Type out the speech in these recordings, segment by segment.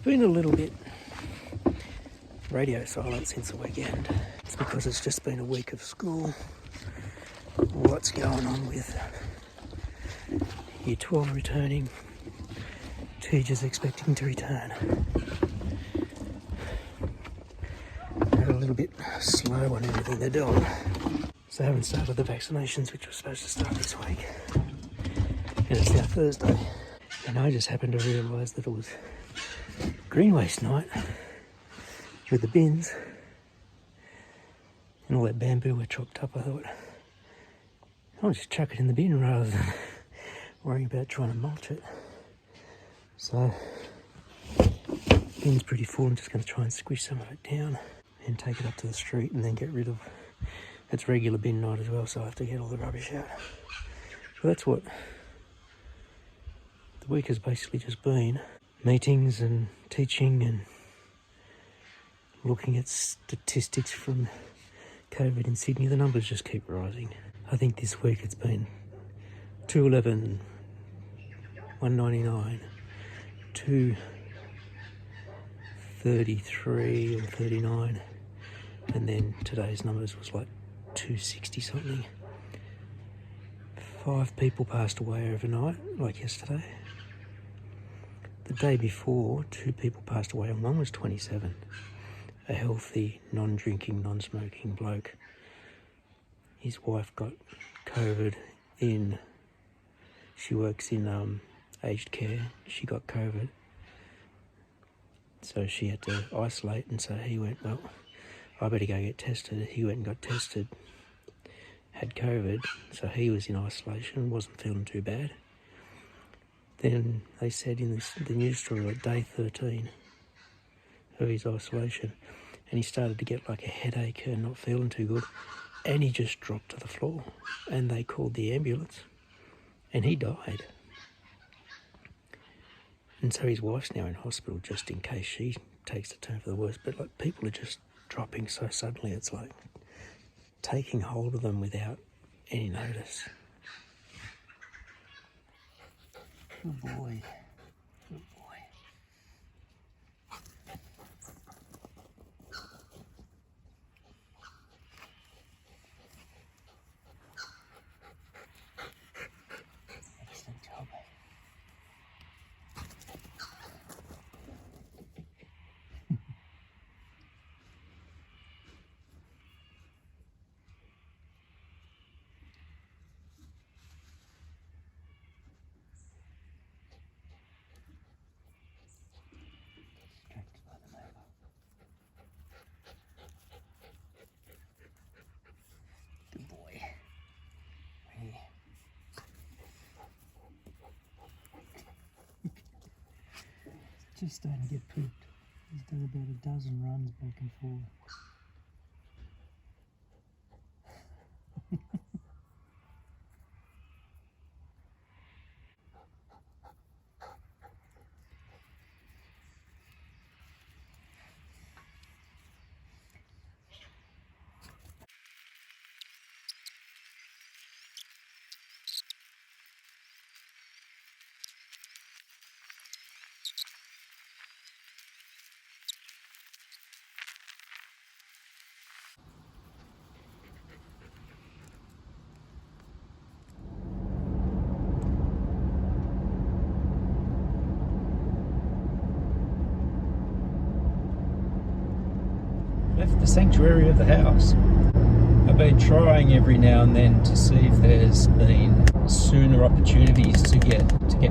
been a little bit radio silent since the weekend. It's because it's just been a week of school. What's going on with Year 12 returning, teachers expecting to return. They're a little bit slow on everything they're doing. So they haven't started the vaccinations, which were supposed to start this week. And it's now Thursday. And I just happened to realise that it was green waste night with the bins. And all that bamboo were chopped up. I thought, I'll just chuck it in the bin rather than worrying about trying to mulch it. So, bin's pretty full. I'm just going to try and squish some of it down and take it up to the street and then get rid of it's regular bin night as well, so I have to get all the rubbish out. So that's what the week has basically just been. Meetings and teaching and looking at statistics from COVID in Sydney. The numbers just keep rising. I think this week it's been 211, 199, 233 or 39, and then today's numbers was like 260 something. 5 people passed away overnight, like yesterday. The day before, 2 people passed away and one was 27. A healthy, non-drinking, non-smoking bloke. His wife got COVID she works in aged care. She got COVID. So she had to isolate, and so he went, well, I better go get tested. He went and got tested, had COVID, so he was in isolation, wasn't feeling too bad. Then they said in the news story, like day 13 of his isolation, and he started to get like a headache and not feeling too good, and he just dropped to the floor, and they called the ambulance, and he died. And so his wife's now in hospital just in case she takes the turn for the worse. But like, people are just dropping so suddenly, it's like taking hold of them without any notice. Good boy. Good boy. Excellent job. Good boy. Here. Just starting to get pooped. He's done about a dozen runs back and forth. Left the sanctuary of the house. I've been trying every now and then to see if there's been sooner opportunities to get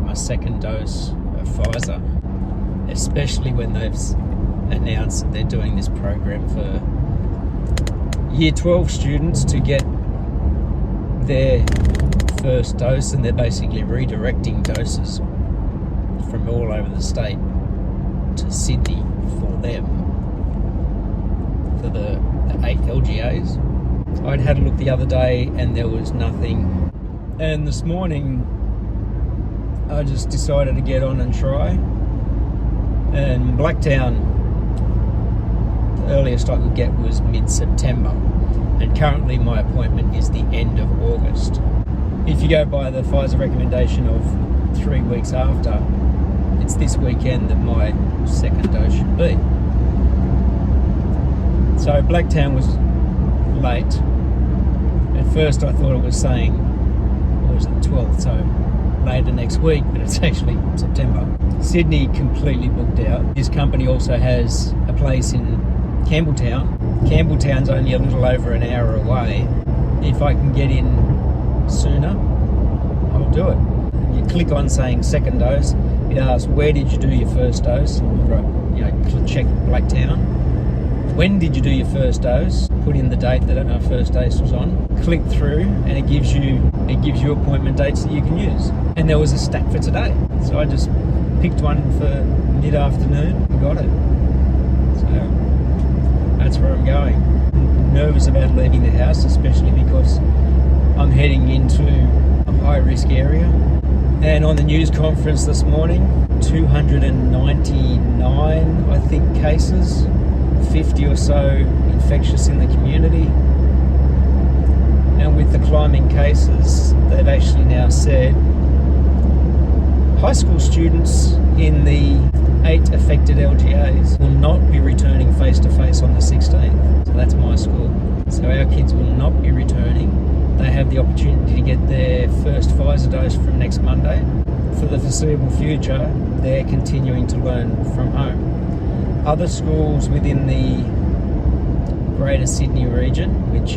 my second dose of Pfizer, especially when they've announced that they're doing this program for Year 12 students to get their first dose, and they're basically redirecting doses from all over the state to Sydney for them. For the 8 LGAs. I'd had a look the other day and there was nothing. And this morning I just decided to get on and try. And Blacktown, the earliest I could get was mid-September. And currently my appointment is the end of August. If you go by the Pfizer recommendation of 3 weeks after, it's this weekend that my second dose should be. So Blacktown was late. At first I thought it was saying, what was it, the 12th, so later next week, but it's actually September. Sydney completely booked out. This company also has a place in Campbelltown. Campbelltown's only a little over an hour away. If I can get in sooner, I'll do it. You click on saying second dose, it asks where did you do your first dose, check Blacktown. When did you do your first dose? Put in the date that our first dose was on. Click through, and it gives you appointment dates that you can use. And there was a stack for today, so I just picked one for mid-afternoon and got it. So that's where I'm going. I'm nervous about leaving the house, especially because I'm heading into a high-risk area. And on the news conference this morning, 299, I think, cases. 50 or so infectious in the community, and with the climbing cases, they've actually now said high school students in the 8 affected LGAs will not be returning face-to-face on the 16th. So that's my school. So our kids will not be returning. They have the opportunity to get their first Pfizer dose from next Monday. For the foreseeable future, they're continuing to learn from home. Other schools within the Greater Sydney region, which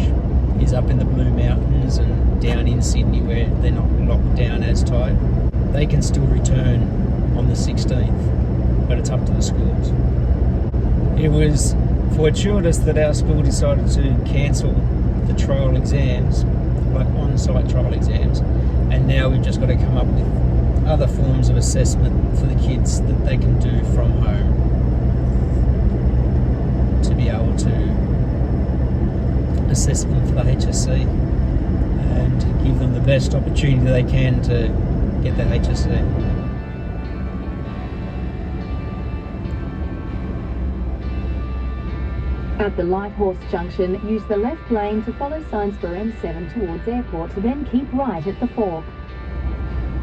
is up in the Blue Mountains and down in Sydney where they're not locked down as tight, they can still return on the 16th, but it's up to the schools. It was fortuitous that our school decided to cancel the trial exams, like on-site trial exams, and now we've just got to come up with other forms of assessment for the kids that they can do from home, to be able to assess them for the HSC and give them the best opportunity they can to get that HSC. At the Lighthorse Junction, use the left lane to follow signs for M7 towards airport, then keep right at the fork.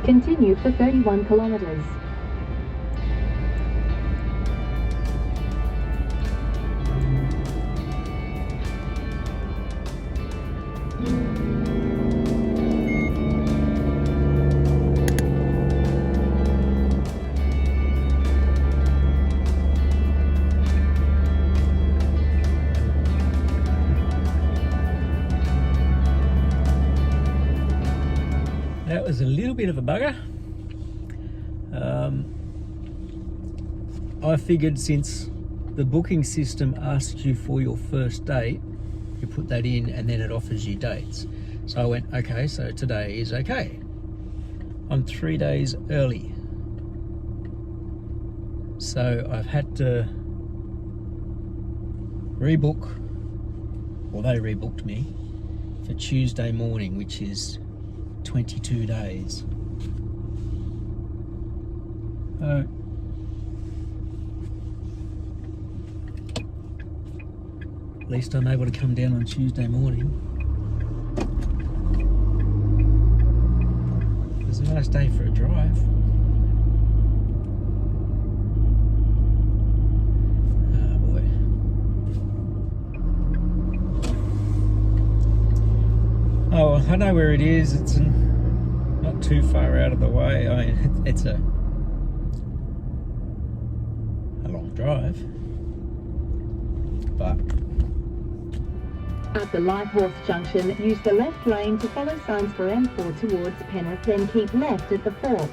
Continue for 31 kilometres. That was a little bit of a bugger. I figured since the booking system asks you for your first date, you put that in and then it offers you dates. So I went, okay, so today is okay. I'm 3 days early. So I've had to rebook, or they rebooked me for Tuesday morning, which is 22 days. At least I'm able to come down on Tuesday morning. It's a nice day for a drive. Oh boy. Oh, I know where it is. It's not too far out of the way. I mean, it's a long drive, but at the Lighthorse Junction, use the left lane to follow signs for M4 towards Penrith, then keep left at the fork.